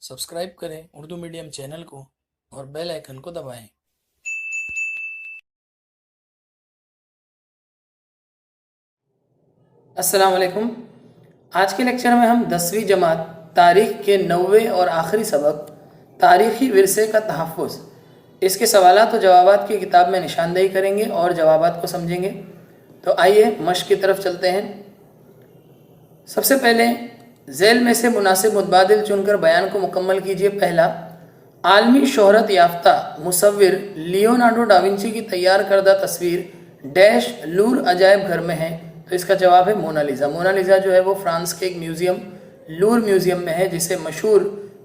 Subscribe करें Urdu medium channel को और बेल आइकन को दबाएं। अस्सलाम वालेकुम। आज के लेक्चर में हम 10वीं जमात तारीख़ के 9वें और आखिरी सबक तारीख़ी विरसे का तहफ़्फ़ुज़, इसके सवालात और जवाबात की किताब में निशानदेही करेंगे और जवाबात को समझेंगे। तो आइए मश्क की तरफ चलते हैं। सबसे पहले झैल में से मुनासिब मुतबादिल चुनकर बयान को मुकम्मल कीजिए। पहला, आलमी शोहरत याफ्ता मुसव्विर लियोनार्डो डा विंची की तैयार करदा तस्वीर डैश लूर अजायब घर में है। तो इसका जवाब है मोनालिसा। मोनालिसा जो है वो फ्रांस के एक म्यूज़ियम लूर म्यूज़ियम में है, जिसे मशहूर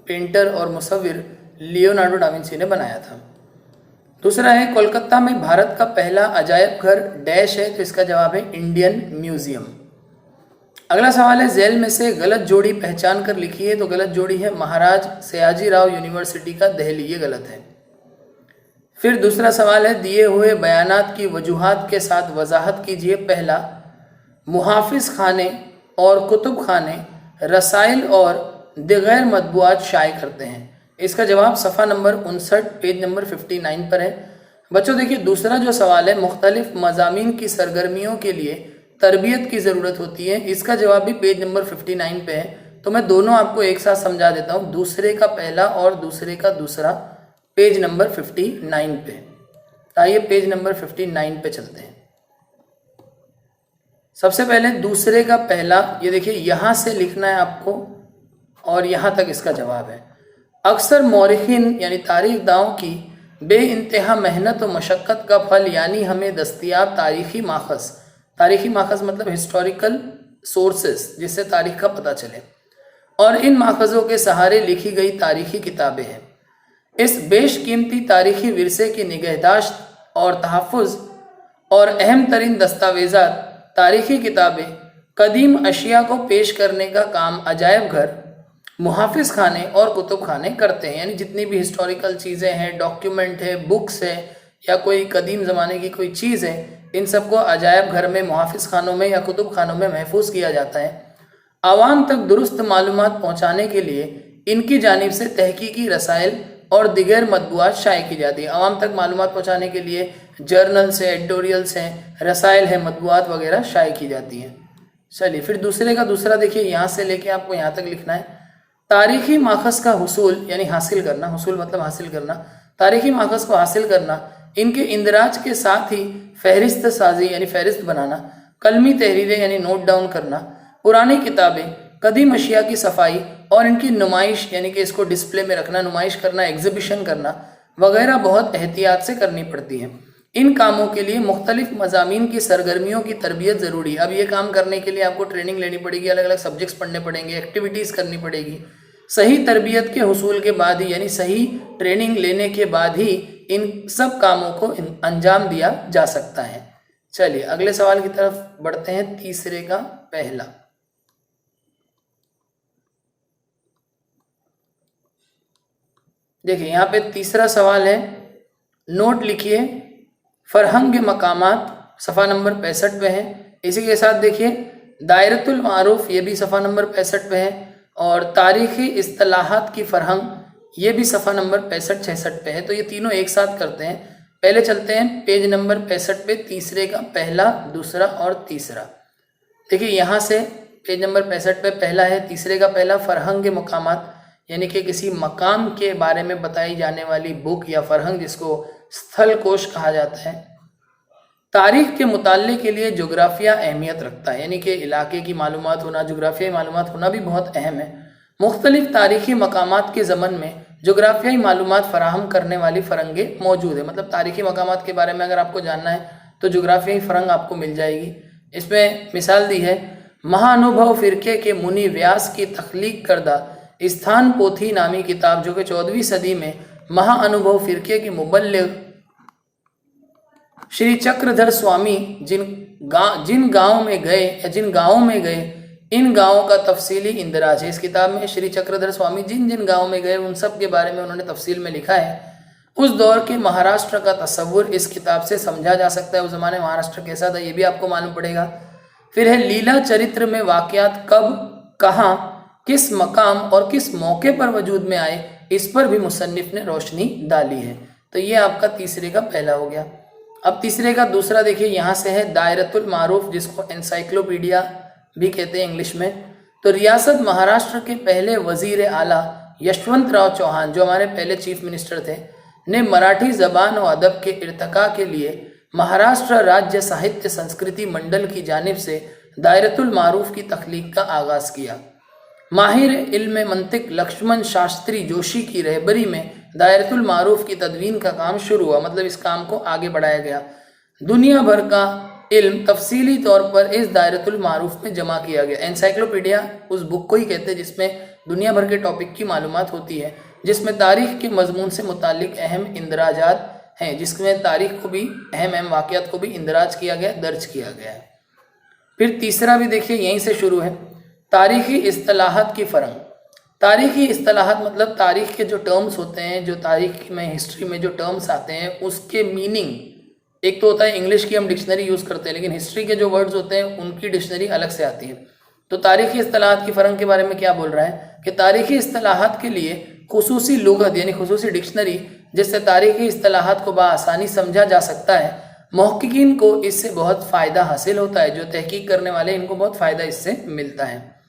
पेंटर और मुसव्विर लियोनार्डो डा विंची ने बनाया था। दूसरा है, कोलकाता में भारत का पहला अजायब घर डैश है। तो इसका जवाब है इंडियन म्यूज़ियम। अगला सवाल है, झैल में से गलत जोड़ी पहचान कर लिखिए। तो गलत जोड़ी है महाराज सयाजी राव यूनिवर्सिटी का दिल्ली, ये गलत है। फिर दूसरा सवाल है, दिए हुए बयानात की वजूहात के साथ वजाहत कीजिए। पहला, मुहाफिज खाने और कुतुब खाने रसाइल और दिगैर मतबूआत शाये करते हैं। इसका जवाब सफ़ा नंबर 59 पेज नंबर 59 पर है। बच्चों देखिए, दूसरा जो सवाल है, मुख्तलिफ मज़ामीन की सरगर्मियों के लिए तरबियत की ज़रूरत होती है, इसका जवाब भी पेज नंबर 59 पे है। तो मैं दोनों आपको एक साथ समझा देता हूँ, दूसरे का पहला और दूसरे का दूसरा पेज नंबर 59 पे। आइए पेज नंबर 59 पे चलते हैं। सबसे पहले दूसरे का पहला, ये देखिए यहाँ से लिखना है आपको और यहाँ तक इसका जवाब है। अक्सर मौरिखीन यानी तारीख दाओं की बे इंतहा मेहनत और मशक्क़त का फल यानी हमें दस्तियाब तारीख़ी माखज़, तारीख़ी माखज़ मतलब हिस्टोरिकल सोर्सेस, जिससे तारीख़ का पता चले, और इन माखज़ों के सहारे लिखी गई तारीख़ी किताबें हैं। इस बेशकीमती तारीख़ी विरसे की निगहदाश्त और तहफ़्फ़ुज़ और अहम तरीन दस्तावेज़ात तारीख़ी किताबें कदीम अशिया को पेश करने का काम अजायब घर, मुहाफिज खाने और कुतुब खाने करते हैं। यानी जितनी भी हिस्टोरिकल चीज़ें हैं, डॉक्यूमेंट है, बुक्स है, या कोई कदीम ज़माने की कोई चीज़ है, इन सबको अजायब घर में, मुहाफिज खानों में या कुतुब खानों में महफूज किया जाता है। आवाम तक दुरुस्त मालूमात पहुँचाने के लिए इनकी जानिब से तहकीकी रसाइल और दिगर मतबूआत शाये की जाती है। आवाम तक मालूमात पहुँचाने के लिए जर्नल्स हैं, एडिटोरियल्स हैं, रसाइल हैं, मतबूआत वगैरह शाये की जाती हैं। चलिए फिर दूसरे का दूसरा देखिए, यहाँ से लेके आपको यहाँ तक लिखना है। तारीख़ी माखज़ का हुसूल यानी हासिल करना, हुसूल मतलब हासिल करना, तारीख़ी माखज़ को हासिल करना, इनके इंदराज के साथ ही फहरिस्त साजी यानी फहरिस्त बनाना, कलमी तहरीरें यानी नोट डाउन करना, पुरानी किताबें, कदीम अशिया की सफाई और इनकी नुमाइश यानी कि इसको डिस्प्ले में रखना, नुमाइश करना, एग्जिबिशन करना वगैरह बहुत एहतियात से करनी पड़ती है। इन कामों के लिए मुख्तलिफ मज़ामीन की सरगर्मियों की तरबियत ज़रूरी है। अब ये काम करने के लिए आपको ट्रेनिंग लेनी पड़ेगी, अलग अलग सब्जेक्ट्स पढ़ने पड़ेंगे, एक्टिविटीज़ करनी पड़ेगी। सही तरबियत के हुसूल के बाद ही यानी सही ट्रेनिंग लेने के बाद ही इन सब कामों को अंजाम दिया जा सकता है। चलिए अगले सवाल की तरफ बढ़ते हैं। तीसरे का पहला, देखिए यहाँ पे तीसरा सवाल है, नोट लिखिए। फरहंग मकामात सफ़ा नंबर 65 पे है। इसी के साथ देखिए दायरतुल मारूफ, ये भी सफ़ा नंबर 65 पे है, और तारीख़ी इस्तिलाहात की फरहंग, ये भी सफ़ा नंबर 65-66 पे है। तो ये तीनों एक साथ करते हैं। पहले चलते हैं पेज नंबर 65 पे, तीसरे का पहला, दूसरा और तीसरा। देखिए यहाँ से पेज नंबर 65 पे पहला है, तीसरे का पहला, फरहंग मकामात यानी कि किसी मकाम के बारे में बताई जाने वाली बुक या फरहंग, जिसको स्थल कोश कहा जाता है। तारीख़ के मुताले के लिए जोग्राफिया अहमियत रखता है, यानी कि इलाके की मालूमात होना, जोग्राफियाई मालूमात होना भी बहुत अहम है। मुख्तलिफ तारीख़ी मकामात के ज़मन में जोग्राफियाई मालूमात फ़राहम करने वाली फ़रंगें मौजूद है। मतलब तारीख़ी मकामात के बारे में अगर आपको जानना है तो जोग्राफियाई फ़रंग आपको मिल जाएगी। इसमें मिसाल दी है, महाअनुभव फ़िरके के मुनि व्यास की तख्लीक करदा स्थान पोथी नामी किताब, जो कि 14वीं सदी में महाअनुभव फ़िरके के मुबल्लिग श्री चक्रधर स्वामी जिन गाँव में गए या जिन गाँवों में गए, इन गाँवों का तफसीली इंदराज है। इस किताब में श्री चक्रधर स्वामी जिन जिन गाँव में गए उन सब के बारे में उन्होंने तफसील में लिखा है। उस दौर के महाराष्ट्र का तस्वुर इस किताब से समझा जा सकता है। उस ज़माने महाराष्ट्र कैसा था ये भी आपको मालूम पड़ेगा। फिर है लीला चरित्र में वाक़यात कब, कहाँ किस मकाम और किस मौके पर वजूद में आए, इस पर भी मुसन्निफ ने रोशनी डाली है। तो ये आपका तीसरे का पहला हो गया। अब तीसरे का दूसरा देखिए, यहाँ से है दायरतुल मारूफ, जिसको एनसाइक्लोपीडिया भी कहते हैं इंग्लिश में। तो रियासत महाराष्ट्र के पहले वजीर आला यशवंत राव चौहान, जो हमारे पहले चीफ मिनिस्टर थे, ने मराठी जबान और अदब के इर्तका के लिए महाराष्ट्र राज्य साहित्य संस्कृति मंडल की जानिब से दायरतुल मारूफ की तख्लीक का आगाज किया। माहिर इल्म मंतिक लक्ष्मण शास्त्री जोशी की रहबरी में दायरतुल मारूफ की तदवीन का काम शुरू हुआ, मतलब इस काम को आगे बढ़ाया गया। दुनिया भर का इल्म तफसीली तौर पर इस दायरतुल मारूफ में जमा किया गया। एनसाइक्लोपीडिया उस बुक को ही कहते हैं जिसमें दुनिया भर के टॉपिक की मालूमात होती है, जिसमें तारीख के मजमून से मुतालिक अहम इंदराजात हैं, जिसमें तारीख को भी अहम वाक़यात को भी इंदराज किया गया, दर्ज किया गया है। फिर तीसरा भी देखिए यहीं से शुरू है, तारीख़ी इस्तिलाहात की फ़र्क। तारीख़ी इस्तिलाहात मतलब तारीख़ के जो टर्म्स होते हैं, जो तारीख़ में हिस्ट्री में जो टर्म्स आते हैं उसके मीनिंग, एक तो होता है इंग्लिश की हम डिक्शनरी यूज़ करते हैं, लेकिन हिस्ट्री के जो वर्ड्स होते हैं उनकी डिक्शनरी अलग से आती है। तो तारीख़ी इस्तिलाहात की फ़र्क के बारे में क्या बोल रहा है कि तारीख़ी इस्तिलाहात के लिए खुसूसी लुगत यानी खुसूसी डिक्शनरी, जिससे तारीख़ी इस्तिलाहात को बआसानी समझा जा सकता है, मुहक्किकीन को इससे बहुत फ़ायदा हासिल होता है। जो तहकीक करने वाले इनको बहुत फ़ायदा इससे मिलता है।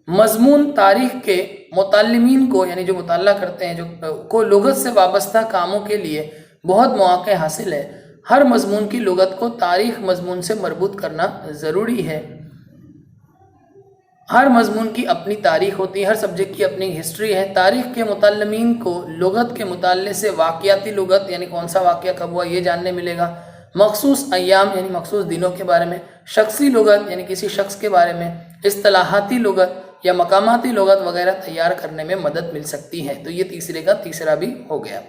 मजमून तारीख़ के मुताल्लिमीन को यानी जो मुताल्ला करते हैं, जो को लुगत से वाबस्ता कामों के लिए बहुत मौक़े हासिल है। हर मजमून की लुगत को तारीख़ मजमून से मरबूत करना ज़रूरी है। हर मजमून की अपनी तारीख़ होती है, हर सब्जेक्ट की अपनी हिस्ट्री है। तारीख़ के मुताल्लिमीन को लुगत के मुताल्ले से वाक़याती लुगत यानी कौन सा वाक़या कब हुआ ये जानने मिलेगा, मखसूस अय्याम यानी मखसूस दिनों के बारे में, शख्सी लुगत यानी किसी शख्स के बारे में, इस्तिलाहाती लुगत या मकामाती लुगत वगैरह तैयार करने में मदद मिल सकती है। तो ये तीसरे का तीसरा भी हो गया।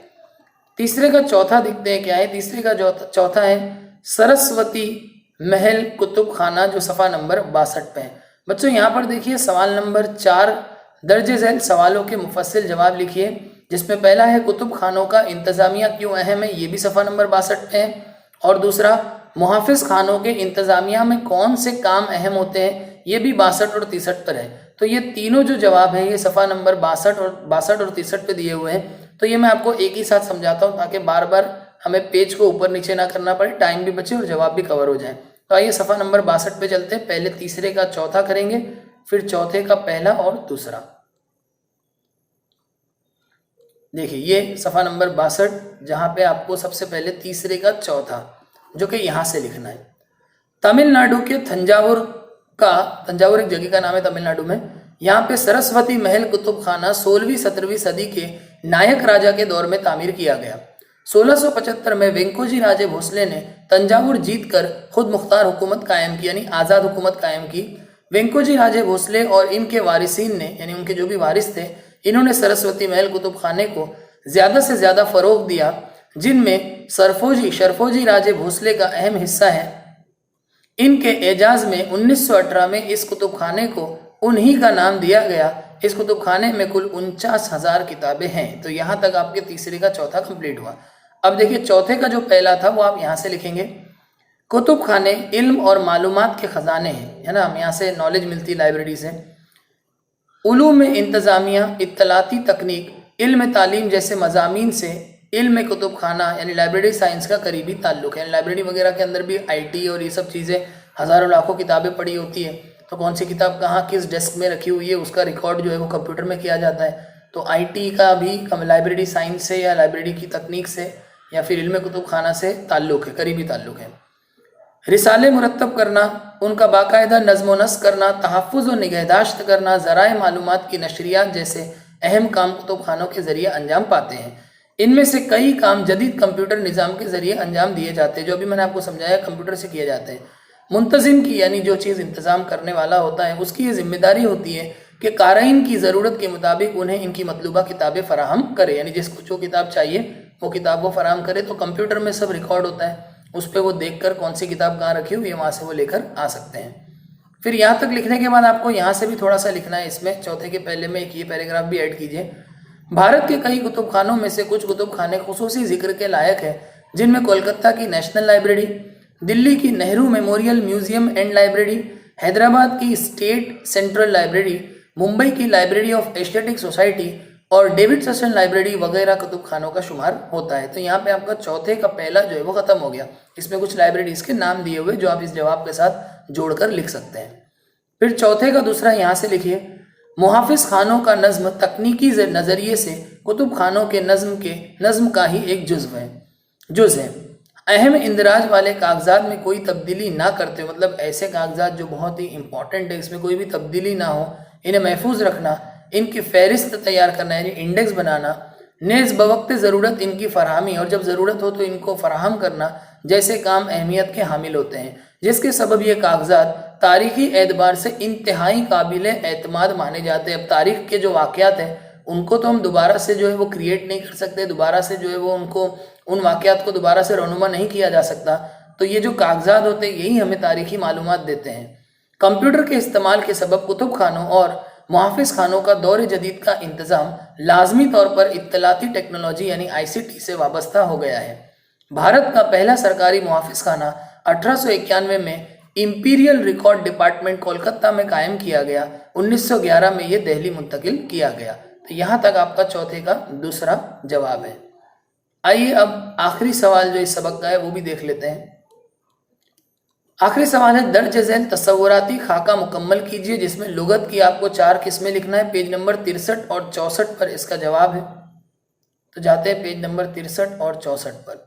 तीसरे का चौथा देखते हैं क्या है। तीसरे का चौथा है सरस्वती महल कुतुब खाना, जो सफ़ा नंबर 62 पे है। बच्चों यहाँ पर देखिए सवाल नंबर 4 दर्जे झैल सवालों के मुफस्सिल जवाब लिखिए, जिसमें पहला है कुतुब खानों का इंतज़ामिया क्यों अहम है, ये भी सफ़ा नंबर 62 पे है। और दूसरा मुहाफिज खानों के इंतज़ामिया में कौन से काम अहम होते हैं, ये भी 62 और 63 पर है। तो ये तीनों जो जवाब है ये सफ़ा नंबर 62 और 63 पे दिए हुए हैं। तो ये मैं आपको एक ही साथ समझाता हूँ ताकि बार बार हमें पेज को ऊपर नीचे ना करना पड़े, टाइम भी बचे और जवाब भी कवर हो जाए। तो आइए सफ़ा नंबर 62 पे चलते हैं। पहले तीसरे का चौथा करेंगे, फिर चौथे का पहला और दूसरा। देखिए ये सफ़ा नंबर 62 जहाँ पे आपको सबसे पहले तीसरे का चौथा जो कि यहाँ से लिखना है। तमिलनाडु के तंजावुर एक जगह का नाम है तमिलनाडु में। यहाँ पे सरस्वती महल कुतुब खाना 16वीं-17वीं सदी के नायक राजा के दौर में तामीर किया गया। 1675 में वेंकोजी राजे भोसले ने तंजावुर जीतकर खुद मुख्तार हुकूमत कायम की यानी आज़ाद हुकूमत कायम की। वेंकोजी राजे भोसले और इनके वारिसीन ने यानी उनके जो भी वारिस थे, इन्होंने सरस्वती महल कुतुब खाने को ज़्यादा से ज़्यादा फ़रोग दिया, जिनमें शरफोजी राजे भोसले का अहम हिस्सा है। इनके एजाज में 1918 में इस कुतुब खाने को उन्हीं का नाम दिया गया। इस कुतुब खाने में कुल 49,000 किताबें हैं। तो यहाँ तक आपके तीसरे का चौथा कंप्लीट हुआ। अब देखिए चौथे का जो पहला था वो आप यहाँ से लिखेंगे। कुतुब खाने इल्म और मालूमात के ख़जाने हैं, है ना, हम यहाँ से नॉलेज मिलती है लाइब्रेरी से। उलूम इंतज़ामिया, इत्तलाती तकनीक, इल्म तालीम जैसे मज़ामीन से इल्म कुतुब खाना यानी लाइब्रेरी साइंस का करीबी ताल्लुक़ है। लाइब्रेरी वगैरह के अंदर भी IT और ये सब चीज़ें हज़ारों लाखों किताबें पड़ी होती है, तो कौन सी किताब कहाँ किस डेस्क में रखी हुई है उसका रिकॉर्ड जो है वो कंप्यूटर में किया जाता है। तो IT का भी लाइब्रेरी साइंस से या लाइब्रेरी की तकनीक से या फिर इल्म कुतुब खाना से ताल्लुक़ है, करीबी ताल्लुक़ है। रिसाले मुरत्तब करना, उनका बाकायदा नज़्म व नस्ख करना, तहफ़्फ़ुज़ व निगहदाश्त करना, ज़राए मालूमात की नशरियात जैसे अहम काम कुतुब खानों के ज़रिए अंजाम पाते हैं। इनमें से कई काम जदीद कंप्यूटर निज़ाम के ज़रिए अंजाम दिए जाते हैं, जो अभी मैंने आपको समझाया कंप्यूटर से किए जाते हैं। मुंतज़िम की यानी जो चीज़ इंतज़ाम करने वाला होता है उसकी ये जिम्मेदारी होती है कि क़ारीन की ज़रूरत के मुताबिक उन्हें इनकी मतलूबा किताबें फ़राहम करे, यानी जिसको जो किताब चाहिए वो किताब वो फ़राहम करे। तो कंप्यूटर में सब रिकॉर्ड होता है, उस पर वो देख कर कौन सी किताब कहाँ रखी हुई है वहाँ से वो लेकर आ सकते हैं। फिर यहाँ तक लिखने के बाद आपको यहाँ से भी थोड़ा सा लिखना है। इसमें चौथे के पहले में एक ये पैराग्राफ भी ऐड कीजिए। भारत के कई कुतुब खानों में से कुछ कुतुब खाने खुसूसी जिक्र के लायक है, जिनमें कोलकाता की नेशनल लाइब्रेरी, दिल्ली की Nehru memorial museum and library, Hyderabad की स्टेट सेंट्रल लाइब्रेरी, मुंबई की लाइब्रेरी ऑफ एशियाटिक सोसाइटी और डेविड ससन लाइब्रेरी वगैरह कुतुब खानों का शुमार होता है। तो यहाँ पे आपका चौथे का पहला जो है वो खत्म हो गया। इसमें कुछ लाइब्रेरीज के नाम दिए हुए जो आप इस जवाब के साथ जोड़कर लिख सकते हैं। फिर चौथे का दूसरा यहाँ से लिखिए, मुहाफिज खानों का नज्म तकनीकी नज़रिए से कुतुब खानों के नज्म का ही एक जुज़ है। अहम इंदराज वाले कागजात में कोई तब्दीली ना करते हो, मतलब ऐसे कागजात जो बहुत ही इंपॉर्टेंट है, इसमें कोई भी तब्दीली ना हो, इन्हें महफूज रखना, इनकी फहरिस्त तैयार करना यानी इंडेक्स बनाना, नेज़ बवक्त ज़रूरत इनकी फरहमी और जब ज़रूरत हो तो इनको फराहम करना जैसे काम अहमियत के हामिल होते हैं, जिसके सबब ये कागजात तारीख़ी एतबार से इंतहाई काबिल एतमाद माने जाते हैं। अब तारीख़ के जो वाक़यात हैं उनको तो हम दोबारा से जो है वो क्रिएट नहीं कर सकते, दोबारा से जो है वो उन वाक़यात को दोबारा से रनुमा नहीं किया जा सकता। तो ये जो कागजात होते हैं यही हमें तारीख़ी मालूमात देते हैं। कंप्यूटर के इस्तेमाल के सबब कुतुब खानों और मुहाफिज खानों का दौर जदीद का इंतज़ाम लाजमी तौर पर इत्तलाती टेक्नोलॉजी यानी ICT से वाबस्ता हो गया है। भारत का पहला सरकारी मुहाफिज खाना 1891 में इंपीरियल रिकॉर्ड डिपार्टमेंट कोलकाता में कायम किया गया। 1911 में ये दिल्ली मुंतकिल किया गया। तो यहाँ तक आपका चौथे का दूसरा जवाब है। आइए अब आखिरी सवाल जो इस सबक का है वो भी देख लेते हैं। आखिरी सवाल है, दर्ज झैल तस्वुराती खाका मुकम्मल कीजिए, जिसमें लुगत की आपको 4 किस्में लिखना है। पेज नंबर 63 और 64 पर इसका जवाब है। तो जाते हैं पेज नंबर 63 और 64 पर।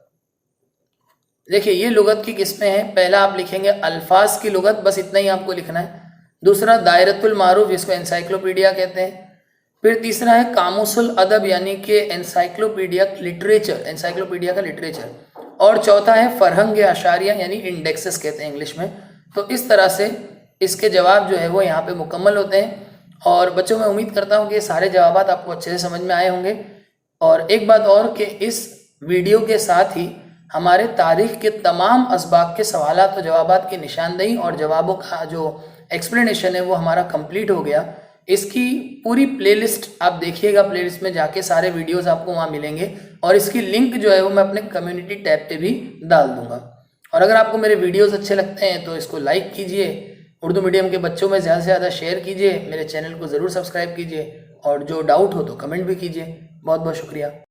देखिए ये लुगत की किस्में हैं। पहला आप लिखेंगे अल्फाज की लुगत, बस इतना ही आपको लिखना है। दूसरा दायरतुल मारूफ, जिसको एनसाइक्लोपीडिया कहते हैं। फिर तीसरा है कामुसुल अदब यानी कि एनसाइक्लोपीडिया का लिटरेचर। और चौथा है फरहंग अशारिया यानी इंडेक्सेस कहते हैं इंग्लिश में। तो इस तरह से इसके जवाब जो है वो यहाँ पे मुकम्मल होते हैं। और बच्चों मैं उम्मीद करता हूँ कि ये सारे जवाब आपको अच्छे से समझ में आए होंगे। और एक बात और कि इस वीडियो के साथ ही हमारे तारीख़ के तमाम असबाक के सवालात और जवाबात की निशानदेही और जवाबों का जो एक्सप्लेनेशन है वो हमारा कंप्लीट हो गया। इसकी पूरी प्लेलिस्ट आप देखिएगा, प्लेलिस्ट में जाके सारे वीडियोस आपको वहाँ मिलेंगे और इसकी लिंक जो है वो मैं अपने कम्युनिटी टैब पे भी डाल दूंगा। और अगर आपको मेरे वीडियोस अच्छे लगते हैं तो इसको लाइक कीजिए, उर्दू मीडियम के बच्चों में ज़्यादा से ज़्यादा शेयर कीजिए, मेरे चैनल को ज़रूर सब्सक्राइब कीजिए और जो डाउट हो तो कमेंट भी कीजिए। बहुत बहुत शुक्रिया।